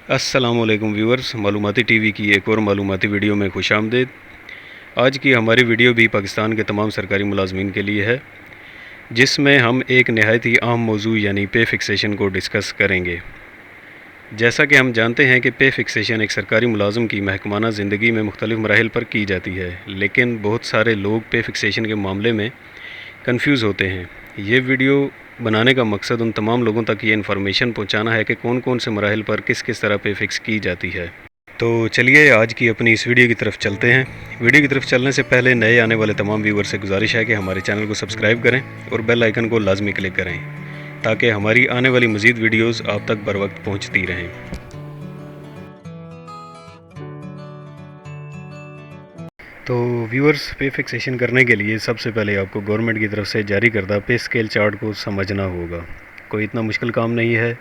السلام علیکم ویورز، معلوماتی ٹی وی کی ایک اور معلوماتی ویڈیو میں خوش آمدید۔ آج کی ہماری ویڈیو بھی پاکستان کے تمام سرکاری ملازمین کے لیے ہے، جس میں ہم ایک نہایت ہی اہم موضوع یعنی پے فکسیشن کو ڈسکس کریں گے۔ جیسا کہ ہم جانتے ہیں کہ پے فکسیشن ایک سرکاری ملازم کی محکمانہ زندگی میں مختلف مراحل پر کی جاتی ہے، لیکن بہت سارے لوگ پے فکسیشن کے معاملے میں کنفیوز ہوتے ہیں۔ یہ ویڈیو بنانے کا مقصد ان تمام لوگوں تک یہ انفارمیشن پہنچانا ہے کہ کون کون سے مراحل پر کس طرح پے فکس کی جاتی ہے۔ تو چلیے آج کی اپنی اس ویڈیو کی طرف چلتے ہیں۔ ویڈیو کی طرف چلنے سے پہلے نئے آنے والے تمام ویور سے گزارش ہے کہ ہمارے چینل کو سبسکرائب کریں اور بیل آئیکن کو لازمی کلک کریں تاکہ ہماری آنے والی مزید ویڈیوز آپ تک بر وقت پہنچتی رہیں۔ تو ویورز، پے فکسیشن کرنے کے لیے سب سے پہلے آپ کو گورنمنٹ کی طرف سے جاری کردہ پے اسکیل چارٹ کو سمجھنا ہوگا۔ کوئی اتنا مشکل کام نہیں ہے۔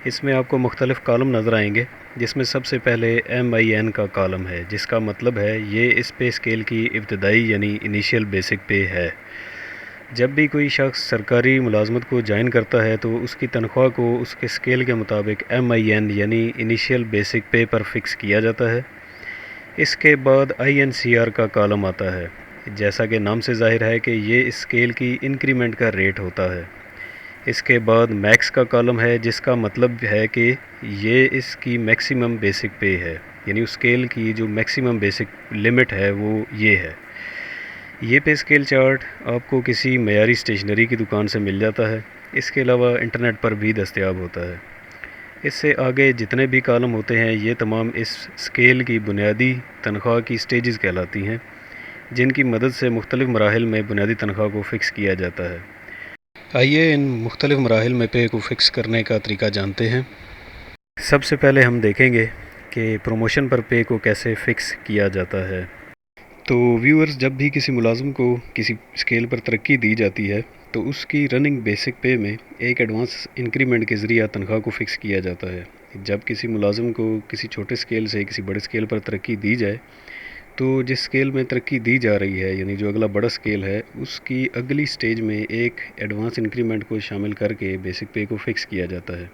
اس میں آپ کو مختلف کالم نظر آئیں گے، جس میں سب سے پہلے MIN کا کالم ہے، جس کا مطلب ہے یہ اس پے اسکیل کی ابتدائی یعنی انیشیل بیسک پے ہے۔ جب بھی کوئی شخص سرکاری ملازمت کو جوائن کرتا ہے تو اس کی تنخواہ کو اس کے اسکیل کے مطابق MIN یعنی انیشیل بیسک پے پر فکس کیا جاتا ہے۔ اس کے بعد INCR کا کالم آتا ہے، جیسا کہ نام سے ظاہر ہے کہ یہ اس اسکیل کی انکریمنٹ کا ریٹ ہوتا ہے۔ اس کے بعد میکس کا کالم ہے، جس کا مطلب ہے کہ یہ اس کی میکسیمم بیسک پے ہے، یعنی اس اسکیل کی جو میکسیمم بیسک لمٹ ہے وہ یہ ہے۔ یہ پے اسکیل چارٹ آپ کو کسی معیاری اسٹیشنری کی دکان سے مل جاتا ہے، اس کے علاوہ انٹرنیٹ پر بھی دستیاب ہوتا ہے۔ اس سے آگے جتنے بھی کالم ہوتے ہیں یہ تمام اس اسکیل کی بنیادی تنخواہ کی سٹیجز کہلاتی ہیں، جن کی مدد سے مختلف مراحل میں بنیادی تنخواہ کو فکس کیا جاتا ہے۔ آئیے ان مختلف مراحل میں پے کو فکس کرنے کا طریقہ جانتے ہیں۔ سب سے پہلے ہم دیکھیں گے کہ پروموشن پر پے کو کیسے فکس کیا جاتا ہے۔ تو ویورز، جب بھی کسی ملازم کو کسی اسکیل پر ترقی دی جاتی ہے تو اس کی رننگ بیسک پے میں ایک ایڈوانس انکریمنٹ کے ذریعہ تنخواہ کو فکس کیا جاتا ہے۔ جب کسی ملازم کو کسی چھوٹے اسکیل سے کسی بڑے اسکیل پر ترقی دی جائے تو جس اسکیل میں ترقی دی جا رہی ہے، یعنی جو اگلا بڑا اسکیل ہے، اس کی اگلی سٹیج میں ایک ایڈوانس انکریمنٹ کو شامل کر کے بیسک پے کو فکس کیا جاتا ہے۔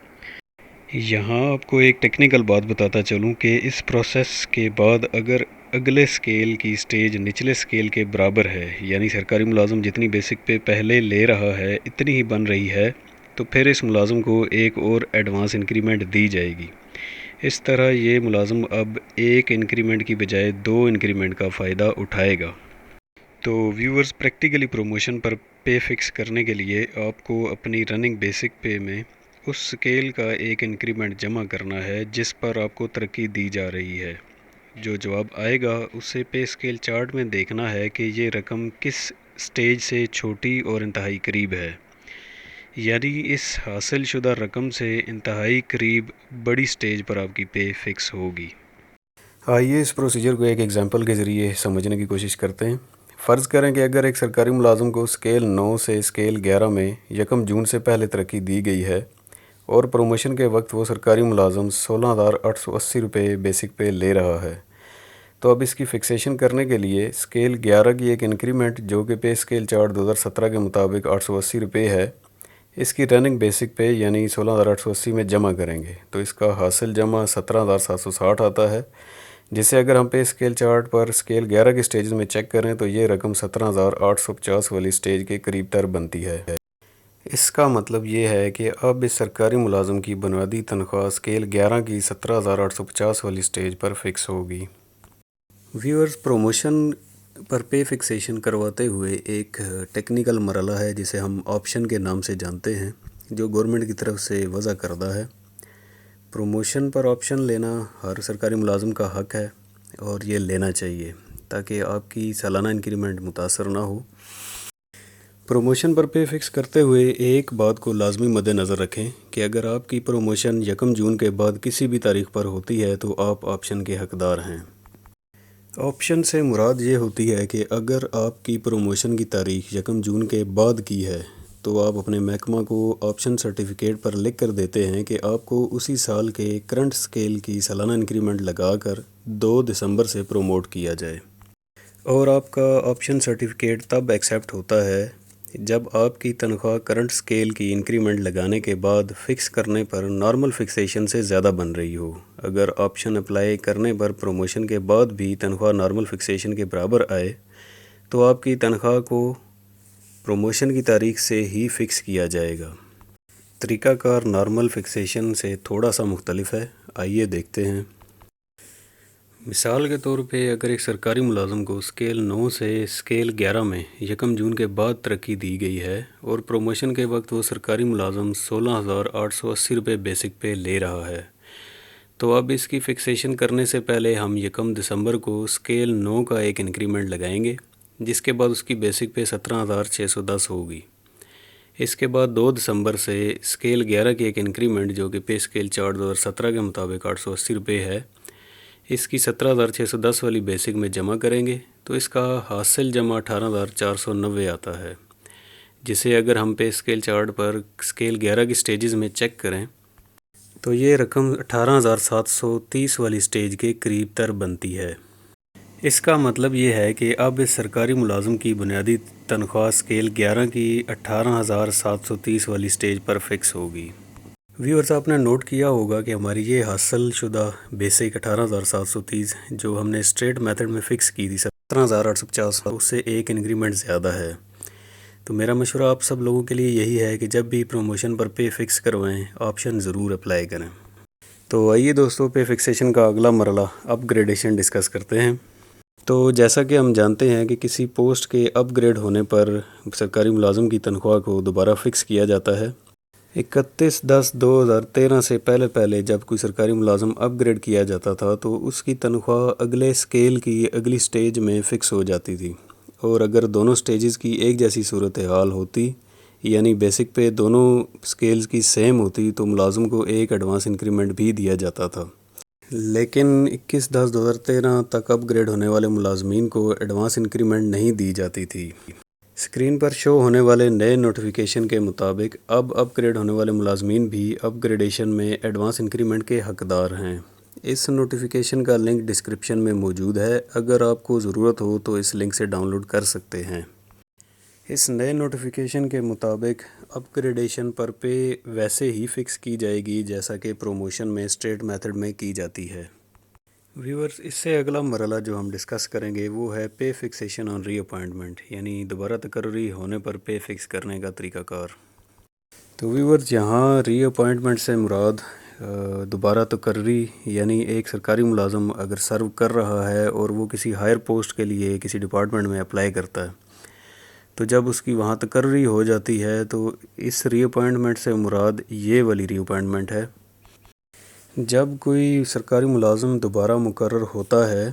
یہاں آپ کو ایک ٹیکنیکل بات بتاتا چلوں کہ اس پروسیس کے بعد اگر اگلے اسکیل کی سٹیج نچلے اسکیل کے برابر ہے، یعنی سرکاری ملازم جتنی بیسک پے پہلے لے رہا ہے اتنی ہی بن رہی ہے، تو پھر اس ملازم کو ایک اور ایڈوانس انکریمنٹ دی جائے گی۔ اس طرح یہ ملازم اب ایک انکریمنٹ کی بجائے 2 انکریمنٹ کا فائدہ اٹھائے گا۔ تو ویورز، پریکٹیکلی پروموشن پر پے فکس کرنے کے لیے آپ کو اپنی رننگ بیسک پے میں اس اسکیل کا ایک انکریمنٹ جمع کرنا ہے جس پر آپ کو ترقی دی جا رہی ہے۔ جو جواب آئے گا اسے پے اسکیل چارٹ میں دیکھنا ہے کہ یہ رقم کس سٹیج سے چھوٹی اور انتہائی قریب ہے، یعنی اس حاصل شدہ رقم سے انتہائی قریب بڑی سٹیج پر آپ کی پے فکس ہوگی۔ آئیے اس پروسیجر کو ایک ایگزامپل کے ذریعے سمجھنے کی کوشش کرتے ہیں۔ فرض کریں کہ اگر ایک سرکاری ملازم کو اسکیل 9 سے اسکیل 11 میں 1 جون سے پہلے ترقی دی گئی ہے اور پروموشن کے وقت وہ سرکاری ملازم 16,880 روپے بیسک پے لے رہا ہے، تو اب اس کی فکسیشن کرنے کے لیے اسکیل 11 کی ایک انکریمنٹ جو کہ پے اسکیل چارٹ 2017 کے مطابق 880 روپے ہے، اس کی رننگ بیسک پے یعنی 16,880 میں جمع کریں گے تو اس کا حاصل جمع 17,760 آتا ہے، جسے اگر ہم پے اسکیل چارٹ پر اسکیل 11 کے سٹیجز میں چیک کریں تو یہ رقم 17,850 والی سٹیج کے قریب تر بنتی ہے۔ اس کا مطلب یہ ہے کہ اب اس سرکاری ملازم کی بنیادی تنخواہ اسکیل 11 کی 17,850 والی سٹیج پر فکس ہوگی۔ ویورز، پروموشن پر پے فکسیشن کرواتے ہوئے ایک ٹیکنیکل مرحلہ ہے جسے ہم آپشن کے نام سے جانتے ہیں، جو گورنمنٹ کی طرف سے وضع کردہ ہے۔ پروموشن پر آپشن لینا ہر سرکاری ملازم کا حق ہے اور یہ لینا چاہیے تاکہ آپ کی سالانہ انکریمنٹ متاثر نہ ہو۔ پروموشن پر پے فکس کرتے ہوئے ایک بات کو لازمی مد نظر رکھیں کہ اگر آپ کی پروموشن 1 جون کے بعد کسی بھی تاریخ پر ہوتی ہے تو آپ آپشن کے حقدار ہیں۔ آپشن سے مراد یہ ہوتی ہے کہ اگر آپ کی پروموشن کی تاریخ 1 جون کے بعد کی ہے تو آپ اپنے محکمہ کو آپشن سرٹیفکیٹ پر لکھ کر دیتے ہیں کہ آپ کو اسی سال کے کرنٹ اسکیل کی سالانہ انکریمنٹ لگا کر 2 دسمبر سے پروموٹ کیا جائے، اور آپ کا آپشن سرٹیفکیٹ تب ایکسیپٹ ہوتا ہے جب آپ کی تنخواہ کرنٹ اسکیل کی انکریمنٹ لگانے کے بعد فکس کرنے پر نارمل فکسیشن سے زیادہ بن رہی ہو۔ اگر آپشن اپلائی کرنے پر پروموشن کے بعد بھی تنخواہ نارمل فکسیشن کے برابر آئے تو آپ کی تنخواہ کو پروموشن کی تاریخ سے ہی فکس کیا جائے گا۔ طریقہ کار نارمل فکسیشن سے تھوڑا سا مختلف ہے، آئیے دیکھتے ہیں۔ مثال کے طور پہ اگر ایک سرکاری ملازم کو اسکیل 9 سے اسکیل 11 میں 1 جون کے بعد ترقی دی گئی ہے اور پروموشن کے وقت وہ سرکاری ملازم 16,880 روپے بیسک پے لے رہا ہے، تو اب اس کی فکسیشن کرنے سے پہلے ہم 1 دسمبر کو اسکیل 9 کا ایک انکریمنٹ لگائیں گے، جس کے بعد اس کی بیسک پے 17,610 ہوگی۔ اس کے بعد 2 دسمبر سے اسکیل 11 کی ایک انکریمنٹ جو کہ پے اسکیل چارٹ 2017 کے مطابق 880 روپے ہے، اس کی 17,610 والی بیسک میں جمع کریں گے تو اس کا حاصل جمع 18,490 آتا ہے، جسے اگر ہم پے اسکیل چارٹ پر اسکیل 11 کی سٹیجز میں چیک کریں تو یہ رقم 18,730 والی سٹیج کے قریب تر بنتی ہے۔ اس کا مطلب یہ ہے کہ اب اس سرکاری ملازم کی بنیادی تنخواہ اسکیل 11 کی 18,730 والی سٹیج پر فکس ہوگی۔ ویورز، آپ نے نوٹ کیا ہوگا کہ ہماری یہ حاصل شدہ بیسک 18,730 جو ہم نے اسٹریٹ میتھڈ میں فکس کی تھی 17,850، اس سے ایک انکریمنٹ زیادہ ہے۔ تو میرا مشورہ آپ سب لوگوں کے لیے یہی ہے کہ جب بھی پروموشن پر پے فکس کروائیں آپشن ضرور اپلائی کریں۔ تو آئیے دوستو، پے فکسیشن کا اگلا مرحلہ اپ گریڈیشن ڈسکس کرتے ہیں۔ تو جیسا کہ ہم جانتے ہیں کہ کسی پوسٹ کے اپ گریڈ ہونے پر سرکاری ملازم کی تنخواہ کو دوبارہ فکس کیا جاتا ہے۔ 31/10/2013 سے پہلے جب کوئی سرکاری ملازم اپ گریڈ کیا جاتا تھا تو اس کی تنخواہ اگلے اسکیل کی اگلی سٹیج میں فکس ہو جاتی تھی، اور اگر دونوں سٹیجز کی ایک جیسی صورتحال ہوتی، یعنی بیسک پہ دونوں اسکیلز کی سیم ہوتی، تو ملازم کو ایک ایڈوانس انکریمنٹ بھی دیا جاتا تھا۔ لیکن 21/10/2013 تک اپ گریڈ ہونے والے ملازمین کو ایڈوانس انکریمنٹ نہیں دی جاتی تھی۔ اسکرین پر شو ہونے والے نئے نوٹیفیکیشن کے مطابق اب اپ گریڈ ہونے والے ملازمین بھی اپ گریڈیشن میں ایڈوانس انکریمنٹ کے حقدار ہیں۔ اس نوٹیفیکیشن کا لنک ڈسکرپشن میں موجود ہے، اگر آپ کو ضرورت ہو تو اس لنک سے ڈاؤن لوڈ کر سکتے ہیں۔ اس نئے نوٹیفیکیشن کے مطابق اپ گریڈیشن پر پے ویسے ہی فکس کی جائے گی جیسا کہ پروموشن میں اسٹریٹ میتھڈ میں کی جاتی ہے۔ ویورز، اس سے اگلا مرحلہ جو ہم ڈسکس کریں گے وہ ہے پے فکسیشن آن ری اپوائنٹمنٹ، یعنی دوبارہ تقرری ہونے پر پے فکس کرنے کا طریقہ کار۔ تو ویورز، یہاں ری اپوائنٹمنٹ سے مراد دوبارہ تقرری، یعنی ایک سرکاری ملازم اگر سرو کر رہا ہے اور وہ کسی ہائر پوسٹ کے لیے کسی ڈپارٹمنٹ میں اپلائی کرتا ہے، تو جب اس کی وہاں تقرری ہو جاتی ہے تو اس ری اپوائنٹمنٹ سے مراد یہ والی ری اپوائنٹمنٹ ہے۔ جب کوئی سرکاری ملازم دوبارہ مقرر ہوتا ہے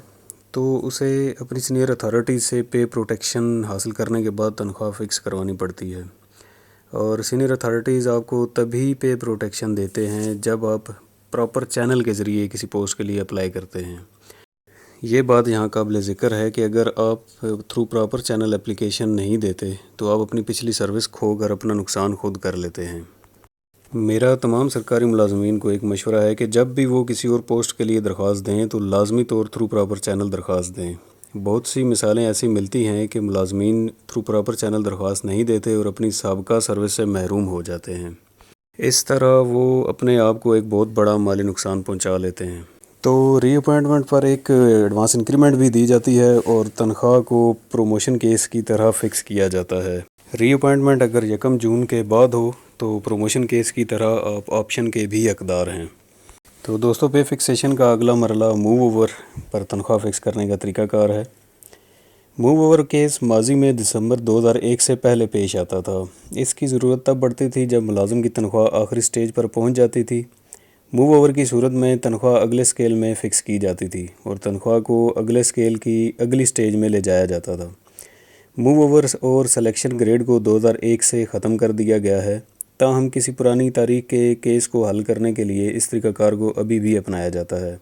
تو اسے اپنی سینئر اتھارٹیز سے پے پروٹیکشن حاصل کرنے کے بعد تنخواہ فکس کروانی پڑتی ہے، اور سینئر اتھارٹیز آپ کو تبھی پے پروٹیکشن دیتے ہیں جب آپ پراپر چینل کے ذریعے کسی پوسٹ کے لیے اپلائی کرتے ہیں۔ یہ بات یہاں قابل ذکر ہے کہ اگر آپ تھرو پراپر چینل اپلیکیشن نہیں دیتے تو آپ اپنی پچھلی سروس کھو کر اپنا نقصان خود کر لیتے ہیں۔ میرا تمام سرکاری ملازمین کو ایک مشورہ ہے کہ جب بھی وہ کسی اور پوسٹ کے لیے درخواست دیں تو لازمی طور تھرو پراپر چینل درخواست دیں۔ بہت سی مثالیں ایسی ملتی ہیں کہ ملازمین تھرو پراپر چینل درخواست نہیں دیتے اور اپنی سابقہ سروس سے محروم ہو جاتے ہیں۔ اس طرح وہ اپنے آپ کو ایک بہت بڑا مالی نقصان پہنچا لیتے ہیں۔ تو ری اپوائنٹمنٹ پر ایک ایڈوانس انکریمنٹ بھی دی جاتی ہے اور تنخواہ کو پروموشن کیس کی طرح فکس کیا جاتا ہے۔ ری اپوائنٹمنٹ اگر 1 جون کے بعد ہو تو پروموشن کیس کی طرح آپ آپشن کے بھی حقدار ہیں۔ تو دوستو، پے فکسیشن کا اگلا مرحلہ موو اوور پر تنخواہ فکس کرنے کا طریقہ کار ہے۔ موو اوور کیس ماضی میں دسمبر 2001 سے پہلے پیش آتا تھا۔ اس کی ضرورت تب پڑتی تھی جب ملازم کی تنخواہ آخری سٹیج پر پہنچ جاتی تھی۔ موو اوور کی صورت میں تنخواہ اگلے اسکیل میں فکس کی جاتی تھی اور تنخواہ کو اگلے اسکیل کی اگلی سٹیج میں لے جایا جاتا تھا۔ موو اوور اور سلیکشن گریڈ کو 2001 سے ختم کر دیا گیا ہے، تاہم کسی پرانی تاریخ کے کیس کو حل کرنے کے لیے اس طریقہ کار کو ابھی بھی اپنایا جاتا ہے۔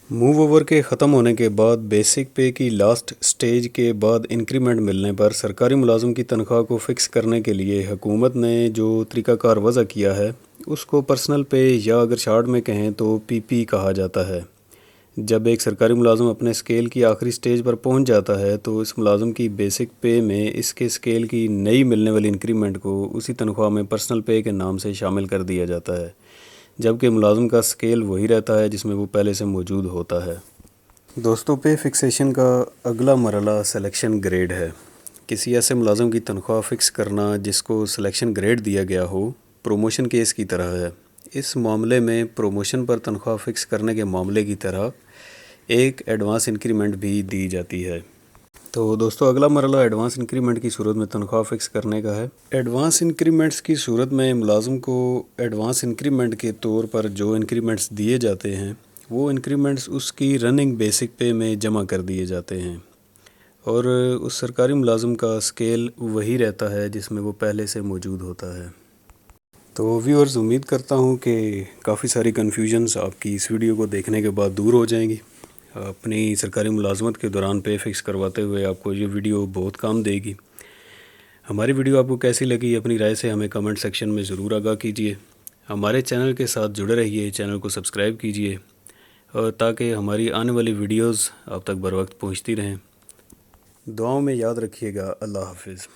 موو اوور کے ختم ہونے کے بعد بیسک پے کی لاسٹ سٹیج کے بعد انکریمنٹ ملنے پر سرکاری ملازم کی تنخواہ کو فکس کرنے کے لیے حکومت نے جو طریقہ کار وضع کیا ہے اس کو پرسنل پے یا اگر شارٹ میں کہیں تو پی پی کہا جاتا ہے، جب ایک سرکاری ملازم اپنے اسکیل کی آخری سٹیج پر پہنچ جاتا ہے تو اس ملازم کی بیسک پے میں اس کے اسکیل کی نئی ملنے والی انکریمنٹ کو اسی تنخواہ میں پرسنل پے کے نام سے شامل کر دیا جاتا ہے، جبکہ ملازم کا اسکیل وہی رہتا ہے جس میں وہ پہلے سے موجود ہوتا ہے۔ دوستو، پے فکسیشن کا اگلا مرحلہ سلیکشن گریڈ ہے۔ کسی ایسے ملازم کی تنخواہ فکس کرنا جس کو سلیکشن گریڈ دیا گیا ہو، پروموشن کیس کی طرح ہے۔ اس معاملے میں پروموشن پر تنخواہ فکس کرنے کے معاملے کی طرح ایک ایڈوانس انکریمنٹ بھی دی جاتی ہے۔ تو دوستو، اگلا مرحلہ ایڈوانس انکریمنٹ کی صورت میں تنخواہ فکس کرنے کا ہے۔ ایڈوانس انکریمنٹس کی صورت میں ملازم کو ایڈوانس انکریمنٹ کے طور پر جو انکریمنٹس دیے جاتے ہیں وہ انکریمنٹس اس کی رننگ بیسک پے میں جمع کر دیے جاتے ہیں، اور اس سرکاری ملازم کا اسکیل وہی رہتا ہے جس میں وہ پہلے سے موجود ہوتا ہے۔ تو ویورز، امید کرتا ہوں کہ کافی ساری کنفیوژنز آپ کی اس ویڈیو کو دیکھنے کے بعد دور ہو جائیں گی۔ اپنی سرکاری ملازمت کے دوران پے فکس کرواتے ہوئے آپ کو یہ ویڈیو بہت کام دے گی۔ ہماری ویڈیو آپ کو کیسی لگی، اپنی رائے سے ہمیں کمنٹ سیکشن میں ضرور آگاہ کیجیے۔ ہمارے چینل کے ساتھ جڑے رہیے، چینل کو سبسکرائب کیجیے، اور تاکہ ہماری آنے والی ویڈیوز آپ تک بر وقت پہنچتی رہیں۔ دعاؤں میں یاد رکھیے گا۔ اللہ حافظ۔